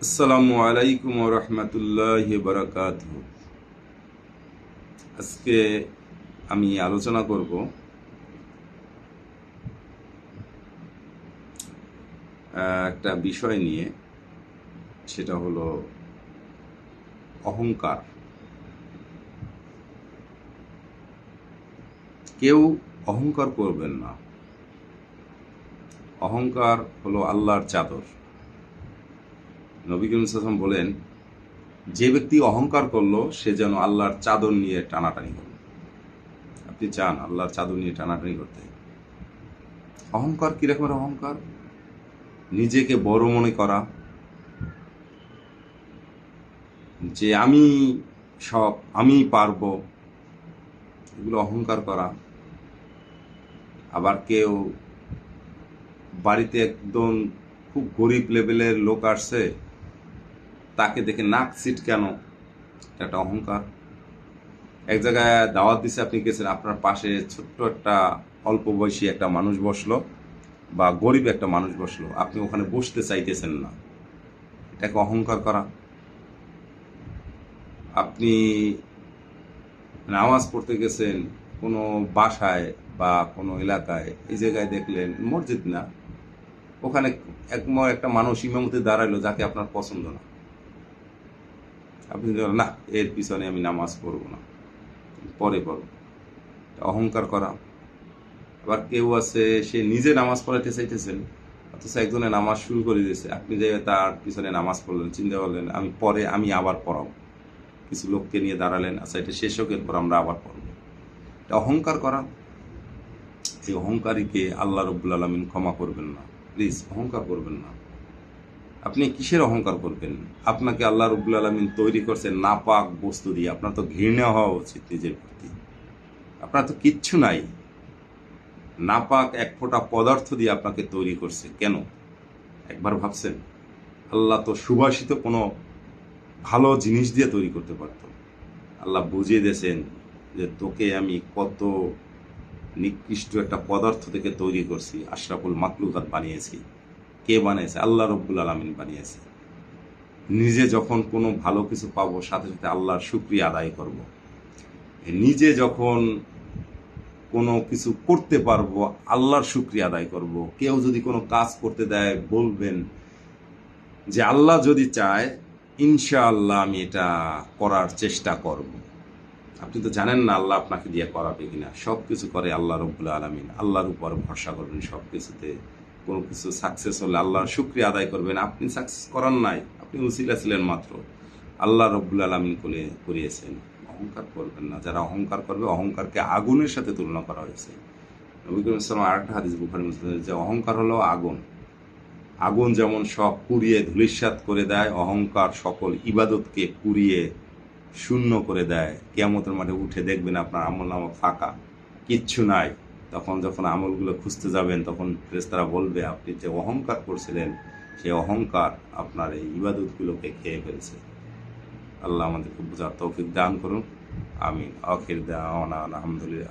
আসসালামু আলাইকুম ওয়া রাহমাতুল্লাহি ওয়া বারাকাতুহু। আজকে আমি আলোচনা করব একটা বিষয় নিয়ে, সেটা হলো অহংকার। কেউ অহংকার করবেন না। অহংকার হলো আল্লাহর চাদর। নবী করিম সাল্লাল্লাহু আলাইহি ওয়াসাল্লাম বলেন, যে ব্যক্তি অহংকার করলো সে যেন আল্লাহর চাদর নিয়ে টানাটানি করলো। আপনি চান আল্লাহর চাদর নিয়ে টানাটানি করতে? অহংকার কি রকমের অহংকার? নিজেকে বড় মনে করা, যে আমি সব, আমি পারবো, এগুলো অহংকার করা। আবার কেউ বাড়িতে একদম খুব গরিব লেভেলের লোক আসছে, তাকে দেখে নাক ছিটকানো, এটা একটা অহংকার। এক জায়গায় দাওয়াত দিছে, আপনি গেছেন, আপনার পাশে ছোট্ট একটা অল্প বয়সী একটা মানুষ বসলো বা গরিব একটা মানুষ বসলো, আপনি ওখানে বসতে চাইতেছেন না, এটাকে অহংকার করা। আপনি নামাজ পড়তে গেছেন কোনো বাসায় বা কোনো এলাকায়, এই জায়গায় দেখলেন মসজিদ না, ওখানে একটা মানুষ ইমামতি দাঁড়াইলো যাকে আপনার পছন্দ না, আপনি বলেন না, এর পিছনে আমি নামাজ পড়বো না, পরে পড়ব। অহংকার করা। আবার কেউ আছে, সে নিজে নামাজ পড়াইতে চাইতেছেন, অথচ একজনে নামাজ শুরু করে দিয়েছে, আপনি যে তার পিছনে নামাজ পড়লেন, চিন্তা করলেন আমি আবার পড়াবো, কিছু লোককে নিয়ে দাঁড়ালেন, আচ্ছা এটা শেষ হোক, এরপর আমরা আবার পড়বো। এটা অহংকার করা। এই অহংকারীকে আল্লাহ রব্বুল আলামিন ক্ষমা করবেন না। প্লিজ অহংকার করবেন না। আপনি কিসের অহংকার করবেন? আপনাকে আল্লাহ রব্বুল আলামিন তৈরি করছেন নাপাক বস্তু দিয়ে। আপনার তো ঘৃণা হওয়া উচিত নিজের প্রতি। আপনার তো কিচ্ছু নাই, নাপাক এক ফোঁটা পদার্থ দিয়ে আপনাকে তৈরি করছে। কেন একবার ভাবছেন? আল্লাহ তো সুবাসিত কোনো ভালো জিনিস দিয়ে তৈরি করতে পারত। আল্লাহ বুঝিয়ে দিয়েছেন যে তোকে আমি কত নিকৃষ্ট একটা পদার্থ থেকে তৈরি করছি, আশরাফুল মাকলুকাত বানিয়েছি। কে বানিয়েছে? আল্লাহ রব্বুল আলামিন বানিয়েছে। নিজে যখন কোনো ভালো কিছু পাবো, সাথে সাথে আল্লাহর শুকরিয়া আদায় করব। নিজে যখন কোনো কিছু করতে পারবো, আল্লাহর শুকরিয়া আদায় করব। কেউ যদি কোনো কাজ করতে দেয়, বলবেন যে আল্লাহ যদি চায় ইনশাআল্লাহ আমি এটা করার চেষ্টা করব। আপনি তো জানেন না আল্লাহ আপনাকে দিয়ে করাবে কিনা। সব কিছু করে আল্লাহ রব্বুল আলামিন। আল্লাহর উপর ভরসা করবেন সব কিছুতে। কোনো কিছু সাকসেস হলে আল্লাহর শুকরিয়া আদায় করবেন। আপনি সাকসেস করার নাই, আপনি উসিলা ছিলেন মাত্র, আল্লাহ রব্বুল আলামিন করিয়েছেন। অহংকার করবেন না। যারা অহংকার করবে, অহংকারকে আগুনের সাথে তুলনা করা হয়েছে। নবী করিম সাল্লাল্লাহু আলাইহি ওয়াসাল্লাম আরেকটা হাদিস বুখারী মুসলিমে, যে অহংকার হলো আগুন। আগুন যেমন সব পুড়িয়ে ধূলিসাৎ করে দেয়, অহংকার সকল ইবাদতকে পুড়িয়ে শূন্য করে দেয়। কিয়ামতের মাঠে উঠে দেখবেন আপনার আমলনামা ফাঁকা, কিচ্ছু নাই। তখন যখন আমলগুলো খুঁজতে যাবেন, তখন ফেরেশতারা বলবে আপনি যে অহংকার করছিলেন, সেই অহংকার আপনার এই ইবাদতগুলোকে খেয়ে ফেলছে। আল্লাহ আমাদেরকে বোঝার তৌফিক দান করুন। আমিন। আখির দাওয়ানা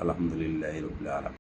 আলহামদুলিল্লাহি রাব্বিল আলামিন।